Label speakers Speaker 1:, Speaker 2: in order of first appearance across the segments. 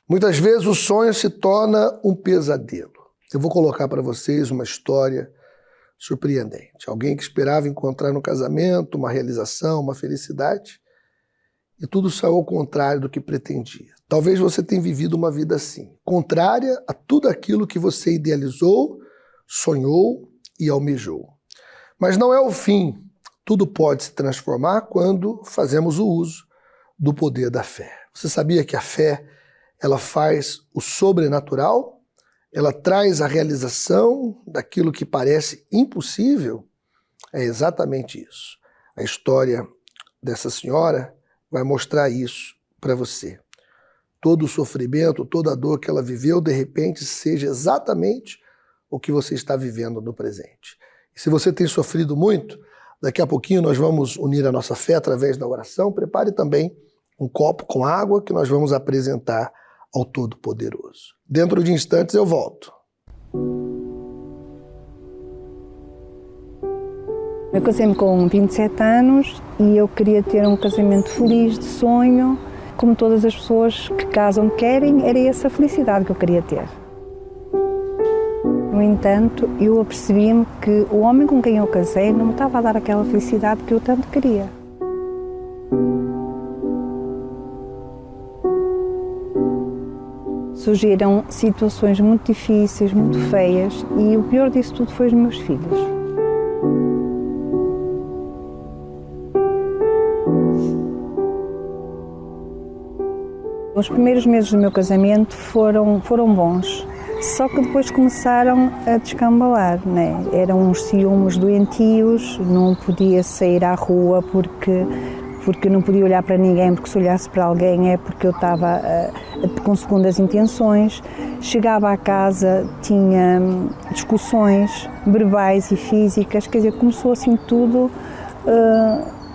Speaker 1: Muitas vezes o sonho se torna um pesadelo. Eu vou colocar para vocês uma história surpreendente. Alguém que esperava encontrar no casamento uma realização, uma felicidade, e tudo saiu ao contrário do que pretendia. Talvez você tenha vivido uma vida assim, contrária a tudo aquilo que você idealizou, sonhou e almejou. Mas não é o fim. Tudo pode se transformar quando fazemos o uso do poder da fé. Você sabia que a fé, ela faz o sobrenatural? Ela traz a realização daquilo que parece impossível? É exatamente isso. A história dessa senhora vai mostrar isso para você. Todo o sofrimento, toda a dor que ela viveu, de repente, seja exatamente o que você está vivendo no presente. E se você tem sofrido muito, daqui a pouquinho nós vamos unir a nossa fé através da oração. Prepare também um copo com água que nós vamos apresentar ao Todo-Poderoso. Dentro de instantes eu volto.
Speaker 2: Eu casei-me com 27 anos e eu queria ter um casamento feliz, de sonho. Como todas as pessoas que casam querem, era essa felicidade que eu queria ter. No entanto, eu apercebi-me que o homem com quem eu casei não me estava a dar aquela felicidade que eu tanto queria. Surgiram situações muito difíceis, muito feias, e o pior disso tudo foi os meus filhos. Os primeiros meses do meu casamento foram bons, só que depois começaram a descambalar, né? Eram uns ciúmes doentios, não podia sair à rua porque não podia olhar para ninguém, porque se olhasse para alguém é porque eu estava com segundas intenções. Chegava à casa, tinha discussões verbais e físicas, quer dizer, começou assim tudo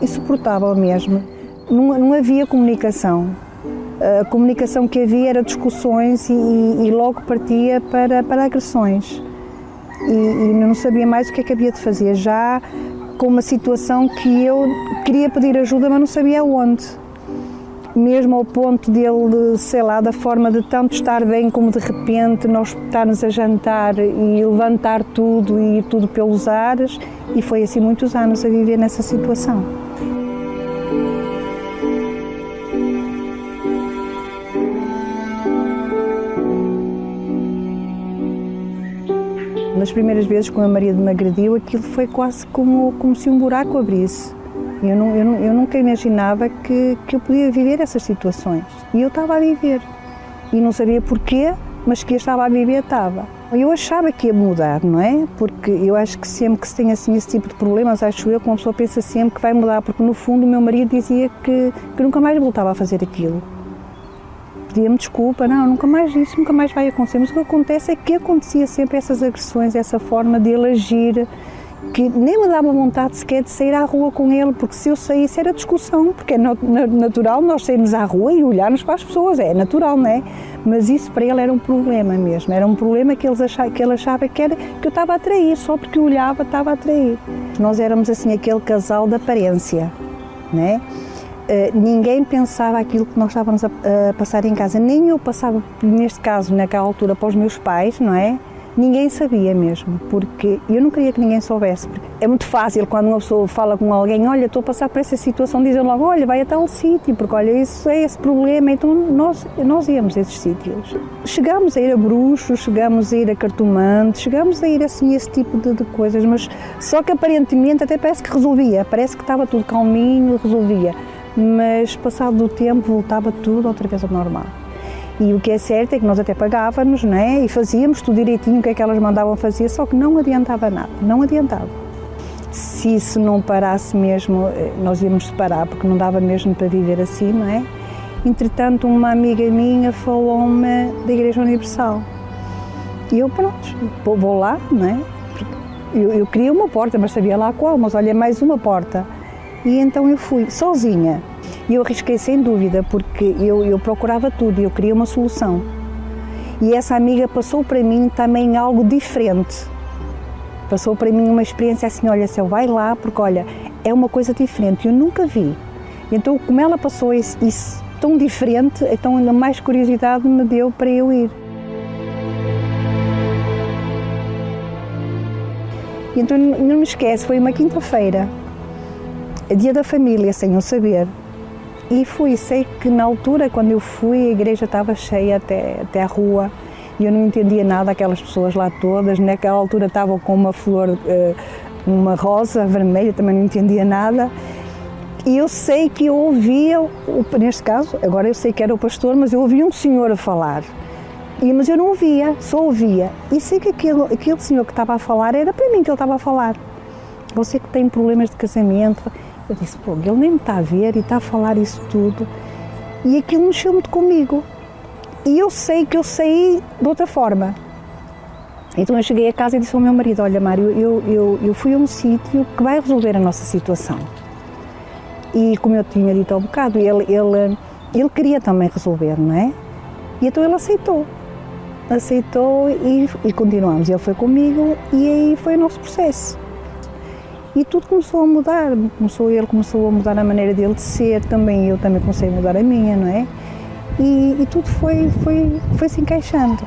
Speaker 2: insuportável mesmo. Não havia comunicação. A comunicação que havia era discussões e logo partia para agressões. E não sabia mais o que é que havia de fazer, já com uma situação que eu queria pedir ajuda, mas não sabia onde. Mesmo ao ponto dele, sei lá, da forma de tanto estar bem como de repente nós estarmos a jantar e levantar tudo e ir tudo pelos ares. E foi assim muitos anos a viver nessa situação. Nas primeiras vezes que o meu marido me agrediu, aquilo foi quase como se um buraco abrisse. Eu nunca imaginava que eu podia viver essas situações. E eu estava a viver. E não sabia porquê, mas que eu estava a viver, estava. Eu achava que ia mudar, não é? Porque eu acho que sempre que se tem assim esse tipo de problemas, acho eu que uma pessoa pensa sempre que vai mudar, porque no fundo o meu marido dizia que nunca mais voltava a fazer aquilo. Pedia-me desculpa, não, nunca mais isso, nunca mais vai acontecer. Mas o que acontece é que acontecia sempre essas agressões, essa forma de ele agir, que nem me dava vontade sequer de sair à rua com ele, porque se eu saísse era discussão, porque é natural nós sairmos à rua e olharmos para as pessoas, é natural, não é? Mas isso para ele era um problema mesmo, era um problema que ele achava que eu estava a atrair, só porque eu olhava estava a atrair. Nós éramos assim aquele casal de aparência, não é? Ninguém pensava aquilo que nós estávamos a passar em casa, nem eu passava, neste caso, naquela altura, para os meus pais, não é? Ninguém sabia mesmo, porque eu não queria que ninguém soubesse. É muito fácil quando uma pessoa fala com alguém, olha, estou a passar por essa situação, dizem logo, olha, vai a tal sítio, porque olha, isso é esse problema, então nós íamos a esses sítios. Chegámos a ir a bruxos, chegámos a ir a cartomantes, chegámos a ir assim, esse tipo de coisas, mas só que aparentemente até parece que resolvia, parece que estava tudo calminho, resolvia. Mas passado o tempo voltava tudo outra vez ao normal. E o que é certo é que nós até pagávamos, não é? E fazíamos tudo direitinho o que é que elas mandavam fazer, só que não adiantava nada, não adiantava. Se isso não parasse mesmo, nós íamos separar, porque não dava mesmo para viver assim, não é? Entretanto, uma amiga minha falou-me da Igreja Universal. E eu, pronto, vou lá, não é? Eu queria uma porta, mas sabia lá qual, mas olha, mais uma porta. E então eu fui, sozinha. E eu arrisquei sem dúvida, porque eu procurava tudo e eu queria uma solução. E essa amiga passou para mim também algo diferente. Passou para mim uma experiência assim, olha, Céu, vai lá, porque olha, é uma coisa diferente, eu nunca vi. Então, como ela passou isso tão diferente, então ainda mais curiosidade me deu para eu ir. E então não me esquece, foi uma quinta-feira, dia da família, sem eu saber. E fui, sei que na altura, quando eu fui, a igreja estava cheia até a rua. E eu não entendia nada, aquelas pessoas lá todas. Naquela altura estavam com uma flor, uma rosa vermelha, também não entendia nada. E eu sei que eu ouvia, neste caso, agora eu sei que era o pastor, mas eu ouvia um senhor a falar. Mas eu não ouvia, só ouvia. E sei que aquele senhor que estava a falar, era para mim que ele estava a falar. Você que tem problemas de casamento. Eu disse, pô, ele nem me está a ver e está a falar isso tudo. E aquilo mexeu muito comigo. E eu sei que eu saí de outra forma. Então eu cheguei a casa e disse ao meu marido, olha Mário, eu fui a um sítio que vai resolver a nossa situação. E como eu tinha dito há um bocado, ele queria também resolver, não é? E então ele aceitou e continuamos. Ele foi comigo e aí foi o nosso processo. E tudo começou a mudar, ele começou a mudar a maneira dele de ser, também eu também comecei a mudar a minha, não é? E tudo foi se encaixando.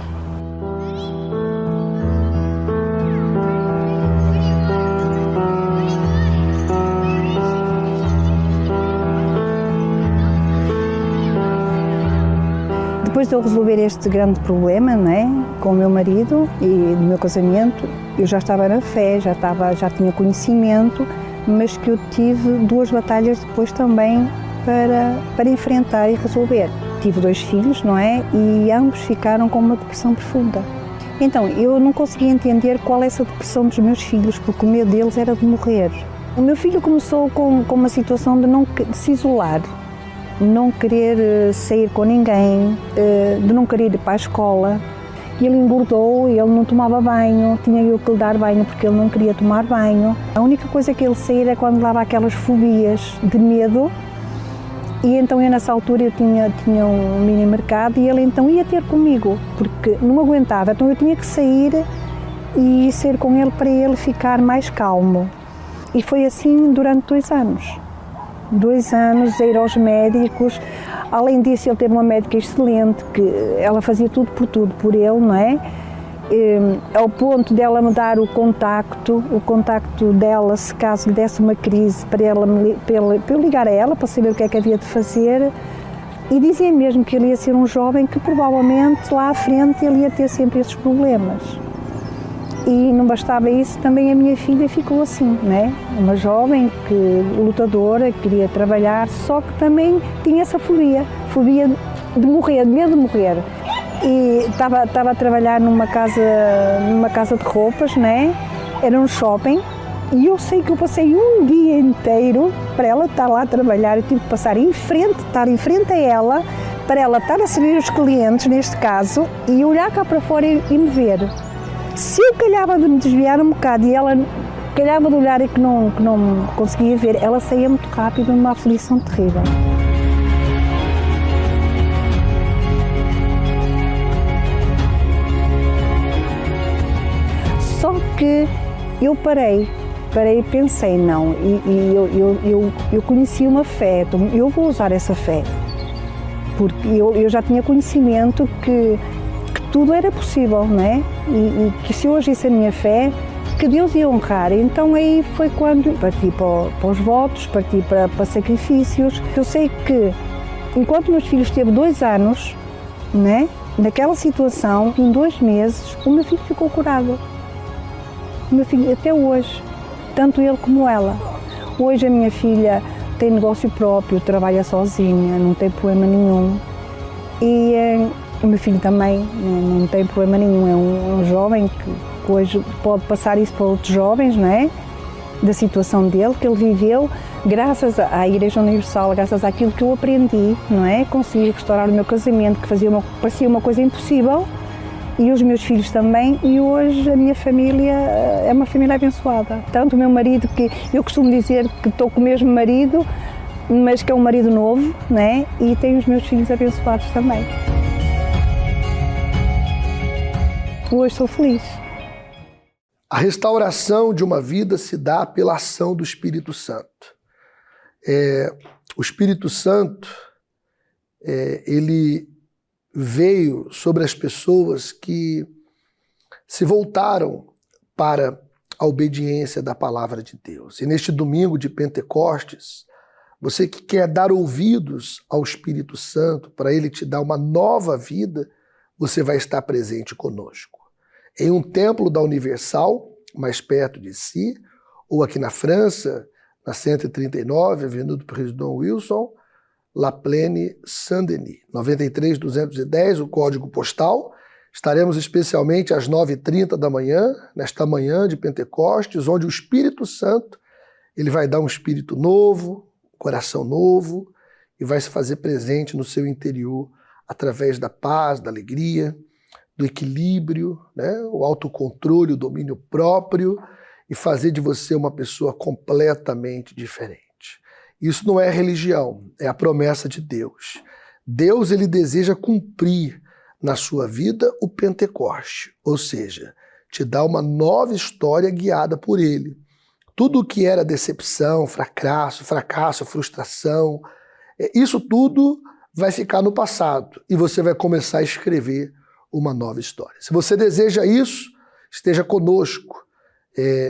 Speaker 2: Depois de eu resolver este grande problema, não é, com o meu marido e do meu casamento, eu já estava na fé, já tinha conhecimento, mas que eu tive 2 batalhas depois também para enfrentar e resolver. Tive 2 filhos, não é, e ambos ficaram com uma depressão profunda. Então, eu não conseguia entender qual é essa depressão dos meus filhos, porque o medo deles era de morrer. O meu filho começou com uma situação de se isolar, não querer sair com ninguém, de não querer ir para a escola. Ele engordou, ele não tomava banho, tinha eu que lhe dar banho porque ele não queria tomar banho. A única coisa que ele saía era quando dava aquelas fobias de medo. E então eu nessa altura eu tinha um mini mercado e ele então ia ter comigo, porque não aguentava, então eu tinha que sair e sair com ele para ele ficar mais calmo. E foi assim durante 2 anos. 2 anos a ir aos médicos. Além disso, ele teve uma médica excelente, que ela fazia tudo por ele, não é? Ao ponto dela me dar o contacto dela, se caso lhe desse uma crise, para eu ligar a ela, para saber o que é que havia de fazer. E dizia mesmo que ele ia ser um jovem que provavelmente lá à frente ele ia ter sempre esses problemas. E não bastava isso, também a minha filha ficou assim, né? Uma jovem lutadora, queria trabalhar, só que também tinha essa fobia de morrer, medo de morrer. E estava a trabalhar numa casa de roupas, né? Era um shopping, e eu sei que eu passei um dia inteiro para ela estar lá a trabalhar, eu tive que estar em frente a ela, para ela estar a servir os clientes, neste caso, e olhar cá para fora e me ver. Se eu calhava de me desviar um bocado e ela calhava de olhar e que não conseguia ver, ela saía muito rápido numa aflição terrível. Só que eu parei e pensei, não, eu conheci uma fé, então eu vou usar essa fé, porque eu já tinha conhecimento que tudo era possível, não é? E que se eu agisse a minha fé, que Deus ia honrar. Então aí foi quando parti para os votos, parti para sacrifícios. Eu sei que, enquanto meus filhos teve 2 anos, né, naquela situação, em 2 meses, o meu filho ficou curado. O meu filho, até hoje, tanto ele como ela. Hoje a minha filha tem negócio próprio, trabalha sozinha, não tem problema nenhum. E o meu filho também não tem problema nenhum, é um jovem que hoje pode passar isso para outros jovens, não é? Da situação dele, que ele viveu, graças à Igreja Universal, graças àquilo que eu aprendi, não é? Consegui restaurar o meu casamento, que parecia uma coisa impossível, e os meus filhos também, e hoje a minha família é uma família abençoada. Tanto o meu marido, que eu costumo dizer que estou com o mesmo marido, mas que é um marido novo, não é? E tenho os meus filhos abençoados também. Hoje sou feliz.
Speaker 1: A restauração de uma vida se dá pela ação do Espírito Santo. O Espírito Santo, ele veio sobre as pessoas que se voltaram para a obediência da palavra de Deus. E neste domingo de Pentecostes, você que quer dar ouvidos ao Espírito Santo para ele te dar uma nova vida, você vai estar presente conosco. Em um templo da Universal, mais perto de si, ou aqui na França, na 139, Avenida do Président Wilson, La Plaine, Saint-Denis, 93210, o código postal. Estaremos especialmente às 9h30 da manhã, nesta manhã de Pentecostes, onde o Espírito Santo ele vai dar um espírito novo, um coração novo, e vai se fazer presente no seu interior através da paz, da alegria, do equilíbrio, né? O autocontrole, o domínio próprio, e fazer de você uma pessoa completamente diferente. Isso não é religião, é a promessa de Deus. Deus ele deseja cumprir na sua vida o Pentecoste, ou seja, te dar uma nova história guiada por ele. Tudo o que era decepção, fracasso, frustração, isso tudo vai ficar no passado e você vai começar a escrever uma nova história. Se você deseja isso, esteja conosco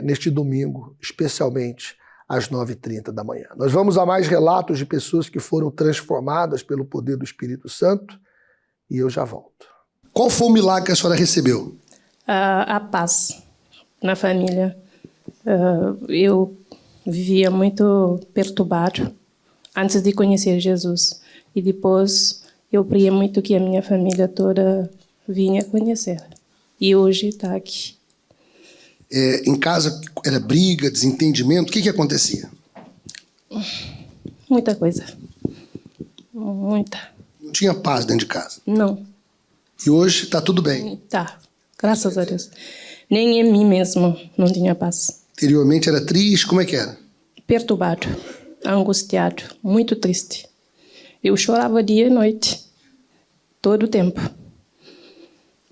Speaker 1: neste domingo, especialmente às 9h30 da manhã. Nós vamos a mais relatos de pessoas que foram transformadas pelo poder do Espírito Santo e eu já volto. Qual foi o milagre que a senhora recebeu?
Speaker 3: A paz na família. Eu vivia muito perturbado antes de conhecer Jesus. E depois eu queria muito que a minha família toda vinha conhecer. E hoje está aqui.
Speaker 1: Em casa era briga, desentendimento? O que acontecia?
Speaker 3: Muita coisa. Muita.
Speaker 1: Não tinha paz dentro de casa?
Speaker 3: Não.
Speaker 1: E hoje está tudo bem?
Speaker 3: Tá. Graças a Deus. Nem em mim mesmo não tinha paz.
Speaker 1: Anteriormente era triste? Como é que era?
Speaker 3: Perturbado, angustiado, muito triste. Eu chorava dia e noite, todo o tempo.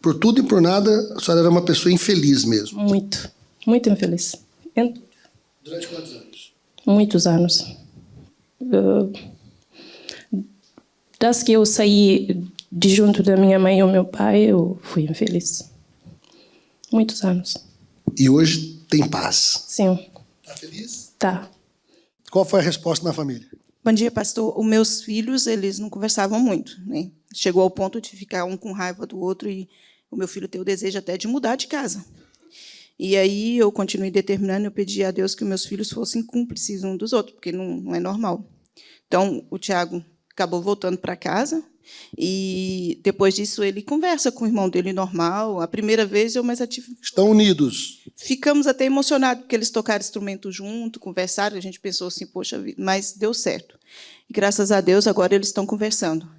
Speaker 1: Por tudo e por nada, a senhora era uma pessoa infeliz mesmo?
Speaker 3: Muito, muito infeliz.
Speaker 1: Durante quantos anos?
Speaker 3: Muitos anos. Das que eu saí de junto da minha mãe e o meu pai, eu fui infeliz. Muitos anos.
Speaker 1: E hoje tem paz?
Speaker 3: Sim.
Speaker 1: Está feliz?
Speaker 3: Tá.
Speaker 1: Qual foi a resposta na família?
Speaker 4: Bom dia, pastor. Os meus filhos, eles não conversavam muito, né? Chegou ao ponto de ficar um com raiva do outro e o meu filho tem o desejo até de mudar de casa. E aí eu continuei determinando, eu pedi a Deus que meus filhos fossem cúmplices uns dos outros, porque não é normal. Então, o Tiago acabou voltando para casa e depois disso ele conversa com o irmão dele normal. A primeira vez eu mais ativo.
Speaker 1: Estão unidos?
Speaker 4: Ficamos até emocionados, porque eles tocaram instrumento junto, conversaram, a gente pensou assim, poxa vida, mas deu certo. E graças a Deus, agora eles estão conversando.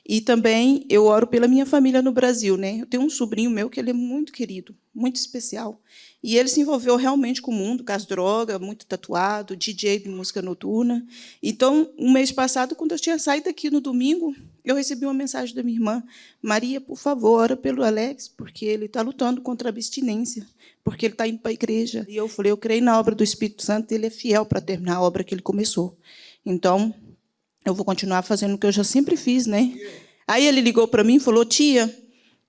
Speaker 4: E também eu oro pela minha família no Brasil, né? Eu tenho um sobrinho meu que ele é muito querido, muito especial. E ele se envolveu realmente com o mundo, com as drogas, muito tatuado, DJ de música noturna. Então, um mês passado, quando eu tinha saído aqui no domingo, eu recebi uma mensagem da minha irmã: Maria, por favor, ora pelo Alex, porque ele está lutando contra a abstinência, porque ele está indo para a igreja. E eu falei, eu creio na obra do Espírito Santo, ele é fiel para terminar a obra que ele começou. Então, eu vou continuar fazendo o que eu já sempre fiz, né? Aí ele ligou para mim e falou, tia,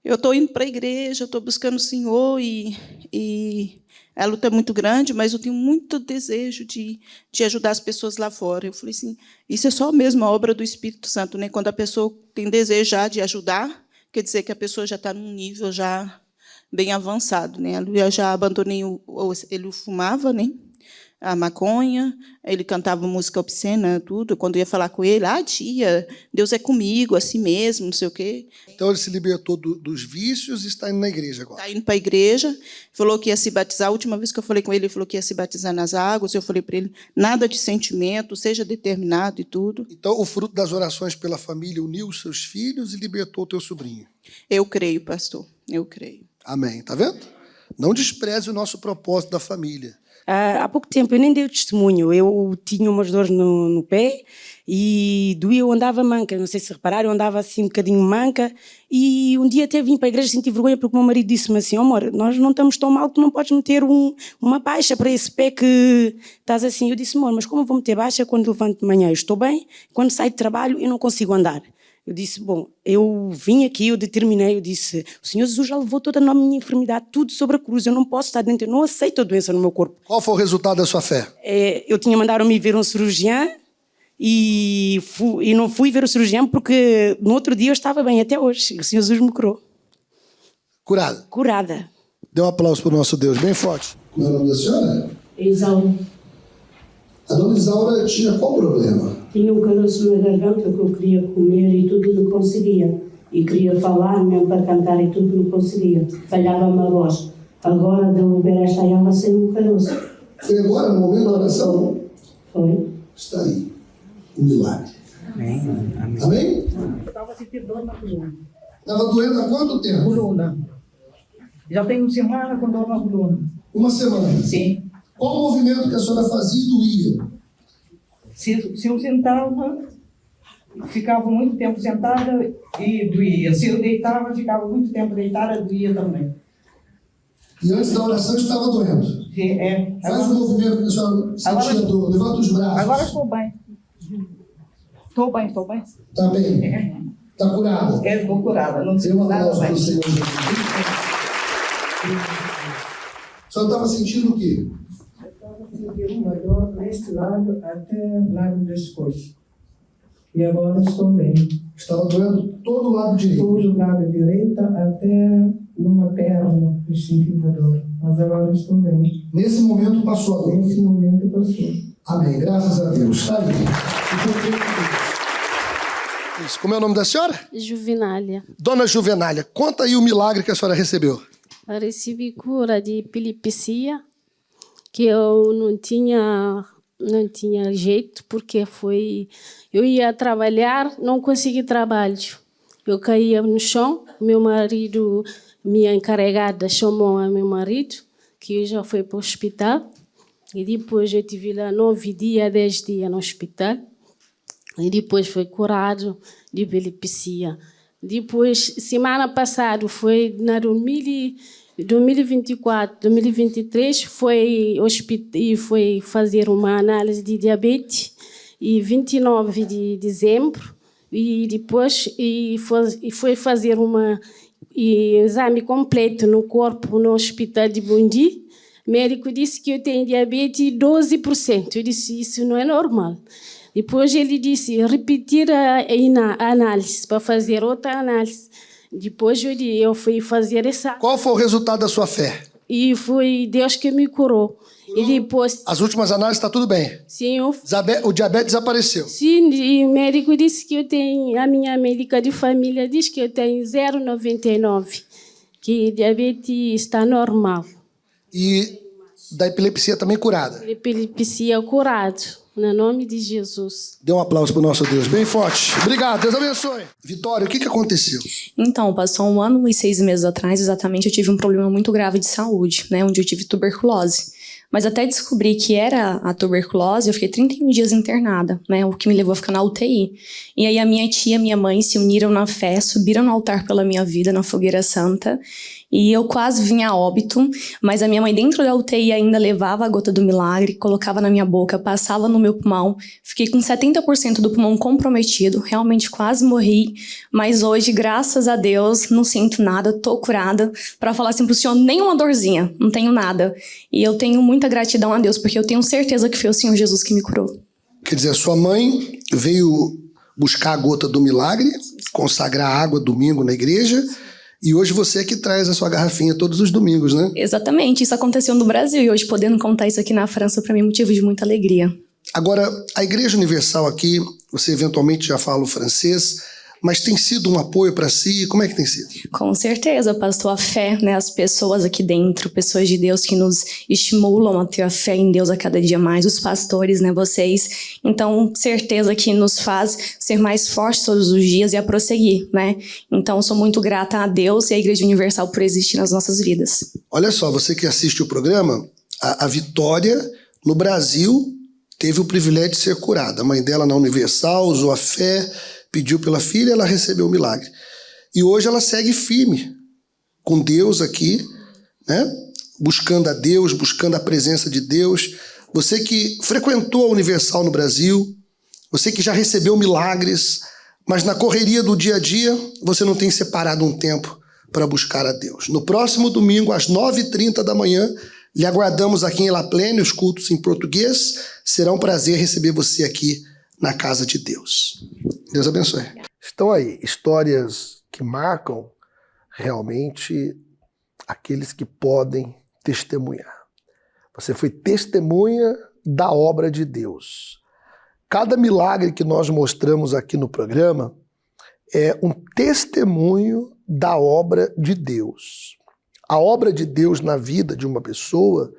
Speaker 4: eu estou indo para a igreja, estou buscando o Senhor e a luta é muito grande, mas eu tenho muito desejo de ajudar as pessoas lá fora. Eu falei assim, isso é só mesmo a obra do Espírito Santo, né? Quando a pessoa tem desejo já de ajudar, quer dizer que a pessoa já está num nível já bem avançado, né? Eu já abandonei, ele fumava, né? A maconha, ele cantava música obscena, tudo. Quando eu ia falar com ele, tia, Deus é comigo, assim mesmo, não sei o quê.
Speaker 1: Então ele se libertou dos vícios e está indo na igreja agora.
Speaker 4: Está indo para a igreja, falou que ia se batizar. A última vez que eu falei com ele, ele falou que ia se batizar nas águas. Eu falei para ele, nada de sentimento, seja determinado e tudo.
Speaker 1: Então o fruto das orações pela família uniu os seus filhos e libertou o teu sobrinho.
Speaker 4: Eu creio, pastor, eu creio.
Speaker 1: Amém, tá vendo? Não despreze o nosso propósito da família.
Speaker 5: Há pouco tempo eu nem dei o testemunho, eu tinha umas dores no pé e doía, eu andava manca, não sei se repararam, eu andava assim um bocadinho manca e um dia até vim para a igreja, senti vergonha porque o meu marido disse-me assim, amor, nós não estamos tão mal que não podes meter uma baixa para esse pé que estás assim. Eu disse, amor, mas como eu vou meter baixa quando levanto de manhã? Eu estou bem, quando saio de trabalho eu não consigo andar. Eu disse, bom, eu vim aqui, eu determinei, eu disse, o Senhor Jesus já levou toda a minha enfermidade, tudo sobre a cruz, eu não posso estar dentro, eu não aceito a doença no meu corpo.
Speaker 1: Qual foi o resultado da sua fé?
Speaker 5: Eu tinha mandado me ver um cirurgião e não fui ver o cirurgião porque no outro dia eu estava bem, até hoje. O Senhor Jesus me curou.
Speaker 1: Curada.
Speaker 5: Curada.
Speaker 1: Dê um aplauso para o nosso Deus, bem forte. Qual é o nome da senhora?
Speaker 6: Isaura.
Speaker 1: A dona Isaura tinha qual problema?
Speaker 6: Tinha um caroço na garganta que eu queria comer e tudo não conseguia. E queria falar mesmo para cantar e tudo não conseguia. Falhava-me a voz. Agora, de eu beber esta água, saiu um caroço.
Speaker 1: Foi agora, no momento da oração?
Speaker 6: Foi.
Speaker 1: Está aí. O milagre.
Speaker 7: Amém.
Speaker 1: Amém?
Speaker 8: Estava sentindo dor na coluna.
Speaker 1: Estava doendo há quanto tempo?
Speaker 8: Coluna. Já tem uma semana com dor na coluna.
Speaker 1: Uma semana.
Speaker 8: Sim.
Speaker 1: Qual o movimento que a senhora fazia e doía?
Speaker 8: Se eu sentava, ficava muito tempo sentada e doía. Se eu deitava, ficava muito tempo deitada, doía também.
Speaker 1: E antes da oração estava doendo. Faz o movimento que a senhora sentia dor. Levanta os braços.
Speaker 8: Agora estou bem. Estou bem.
Speaker 1: Está bem. Está curada.
Speaker 8: Estou curada. Não
Speaker 1: Dê
Speaker 8: sinto
Speaker 1: uma
Speaker 8: nada
Speaker 1: aplauso para o
Speaker 8: bem.
Speaker 1: Senhor Jesus. A senhora estava sentindo o quê?
Speaker 8: Eu estava sentindo uma dor neste lado até o lado das coxas. E agora estou bem.
Speaker 1: Estava doendo todo o lado direito.
Speaker 8: Todo o lado direito até numa perna eu sentia dor. Mas agora estou bem.
Speaker 1: Nesse momento passou a dor.
Speaker 8: Nesse momento passou.
Speaker 1: Amém. Graças a Deus. Está aí. Isso. Como é o nome da senhora?
Speaker 9: Juvenália.
Speaker 1: Dona Juvenália, conta aí o milagre que a senhora recebeu.
Speaker 9: Eu recebi cura de epilepsia, que eu não tinha jeito, porque eu ia trabalhar, não consegui trabalho. Eu caía no chão, meu marido, minha encarregada chamou a meu marido, que já foi para o hospital, e depois eu tive lá 9 dias, 10 dias no hospital. E depois foi curado de epilepsia. Depois, semana passada, foi na 2024, 2023, foi fazer uma análise de diabetes, e 29 de dezembro, e depois foi fazer um exame completo no corpo no hospital de Bundi. O médico disse que eu tenho diabetes 12%. Eu disse, isso não é normal. Depois ele disse, repetir a análise, para fazer outra análise. Depois eu fui fazer essa...
Speaker 1: Qual foi o resultado da sua fé?
Speaker 9: E foi Deus que me curou. E depois...
Speaker 1: As últimas análises está tudo bem?
Speaker 9: Sim,
Speaker 1: o diabetes desapareceu?
Speaker 9: Sim, e o médico disse que eu tenho... A minha médica de família diz que eu tenho 0,99. Que diabetes está normal.
Speaker 1: E da epilepsia também curada?
Speaker 9: Epilepsia curado. No nome de Jesus.
Speaker 1: Dê um aplauso para o nosso Deus, bem forte. Obrigado, Deus abençoe. Vitória, o que aconteceu?
Speaker 10: Então, passou 1 ano e 6 meses atrás, exatamente, eu tive um problema muito grave de saúde, né, onde eu tive tuberculose. Mas até descobrir que era a tuberculose, eu fiquei 31 dias internada, né, o que me levou a ficar na UTI. E aí a minha tia e minha mãe se uniram na fé, subiram no altar pela minha vida, na fogueira santa, e eu quase vinha a óbito, mas a minha mãe dentro da UTI ainda levava a gota do milagre, colocava na minha boca, passava no meu pulmão, fiquei com 70% do pulmão comprometido, realmente quase morri, mas hoje, graças a Deus, não sinto nada, tô curada, para falar assim pro senhor, nem uma dorzinha, não tenho nada. E eu tenho muita gratidão a Deus, porque eu tenho certeza que foi o Senhor Jesus que me curou.
Speaker 1: Quer dizer, sua mãe veio buscar a gota do milagre, consagrar água domingo na igreja, e hoje você é que traz a sua garrafinha todos os domingos, né?
Speaker 10: Exatamente, isso aconteceu no Brasil e hoje podendo contar isso aqui na França para mim é motivo de muita alegria.
Speaker 1: Agora, a Igreja Universal aqui, você eventualmente já fala o francês, mas tem sido um apoio para si? Como é que tem sido?
Speaker 10: Com certeza, pastor, a fé, né? As pessoas aqui dentro, pessoas de Deus que nos estimulam a ter a fé em Deus a cada dia mais, os pastores, né? Vocês. Então, certeza que nos faz ser mais fortes todos os dias e a prosseguir, né? Então, sou muito grata a Deus e à Igreja Universal por existir nas nossas vidas.
Speaker 1: Olha só, você que assiste o programa, a Vitória, no Brasil, teve o privilégio de ser curada. A mãe dela na Universal usou a fé, pediu pela filha, ela recebeu o milagre. E hoje ela segue firme com Deus aqui, né? Buscando a Deus, buscando a presença de Deus. Você que frequentou a Universal no Brasil, você que já recebeu milagres, mas na correria do dia a dia você não tem separado um tempo para buscar a Deus. No próximo domingo, às 9h30 da manhã, lhe aguardamos aqui em La Plene, os cultos em português. Será um prazer receber você aqui na casa de Deus. Deus abençoe. Estão aí histórias que marcam realmente aqueles que podem testemunhar. Você foi testemunha da obra de Deus. Cada milagre que nós mostramos aqui no programa é um testemunho da obra de Deus. A obra de Deus na vida de uma pessoa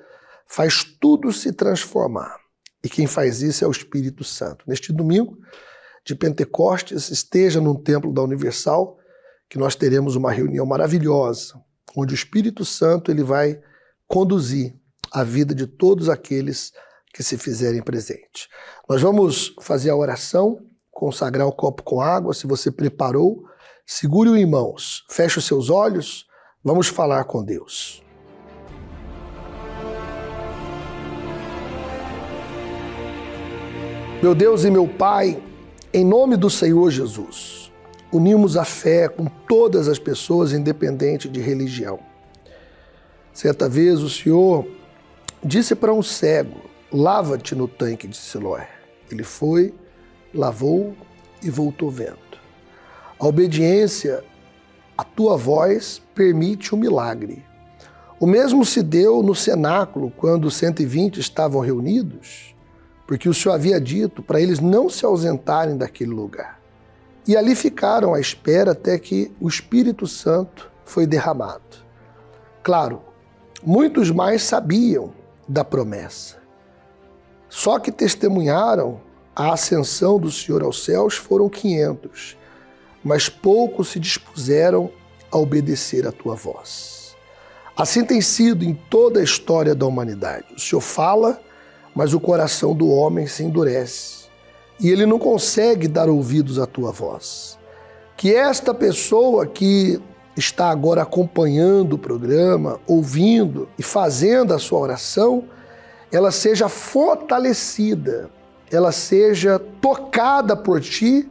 Speaker 1: faz tudo se transformar. E quem faz isso é o Espírito Santo. Neste domingo de Pentecostes, esteja no Templo da Universal, que nós teremos uma reunião maravilhosa, onde o Espírito Santo ele vai conduzir a vida de todos aqueles que se fizerem presente. Nós vamos fazer a oração, consagrar o copo com água. Se você preparou, segure-o em mãos, feche os seus olhos, vamos falar com Deus. Meu Deus e meu Pai, em nome do Senhor Jesus, unimos a fé com todas as pessoas, independente de religião. Certa vez o Senhor disse para um cego: lava-te no tanque de Siloé. Ele foi, lavou e voltou vendo. A obediência à tua voz permite o milagre. O mesmo se deu no cenáculo, quando os 120 estavam reunidos, porque o Senhor havia dito para eles não se ausentarem daquele lugar. E ali ficaram à espera até que o Espírito Santo foi derramado. Claro, muitos mais sabiam da promessa. Só que testemunharam a ascensão do Senhor aos céus foram 500, mas poucos se dispuseram a obedecer a tua voz. Assim tem sido em toda a história da humanidade. O Senhor fala, mas o coração do homem se endurece e ele não consegue dar ouvidos à tua voz. Que esta pessoa que está agora acompanhando o programa, ouvindo e fazendo a sua oração, ela seja fortalecida, ela seja tocada por ti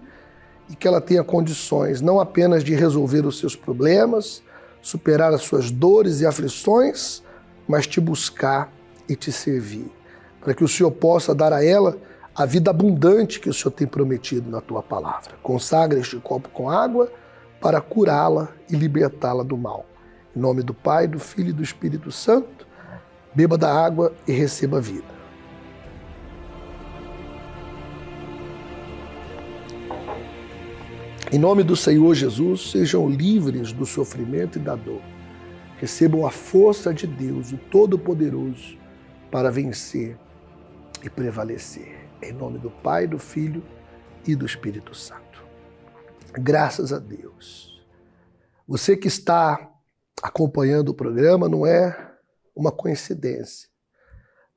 Speaker 1: e que ela tenha condições não apenas de resolver os seus problemas, superar as suas dores e aflições, mas te buscar e te servir, para que o Senhor possa dar a ela a vida abundante que o Senhor tem prometido na tua palavra. Consagra este copo com água para curá-la e libertá-la do mal. Em nome do Pai, do Filho e do Espírito Santo, beba da água e receba a vida. Em nome do Senhor Jesus, sejam livres do sofrimento e da dor. Recebam a força de Deus, o Todo-Poderoso, para vencer e prevalecer. Em nome do Pai, do Filho e do Espírito Santo. Graças a Deus. Você que está acompanhando o programa não é uma coincidência.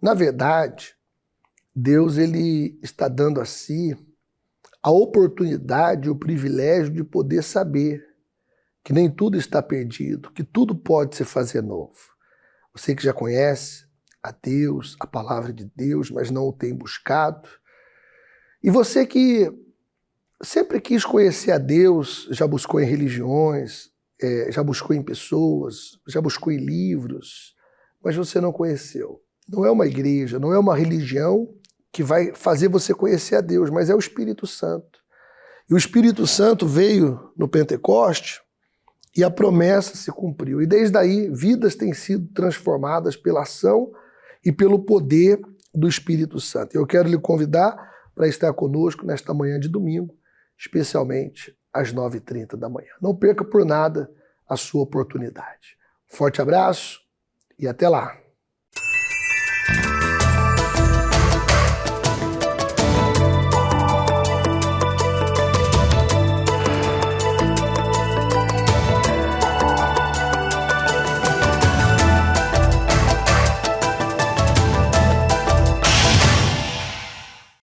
Speaker 1: Na verdade, Deus ele está dando a si a oportunidade, o privilégio de poder saber que nem tudo está perdido, que tudo pode se fazer novo. Você que já conhece a Deus, a palavra de Deus, mas não o tem buscado. E você que sempre quis conhecer a Deus, já buscou em religiões, já buscou em pessoas, já buscou em livros, mas você não conheceu. Não é uma igreja, não é uma religião que vai fazer você conhecer a Deus, mas é o Espírito Santo. E o Espírito Santo veio no Pentecoste e a promessa se cumpriu. E desde aí, vidas têm sido transformadas pela ação e pelo poder do Espírito Santo. Eu quero lhe convidar para estar conosco nesta manhã de domingo, especialmente às 9h30 da manhã. Não perca por nada a sua oportunidade. Forte abraço e até lá!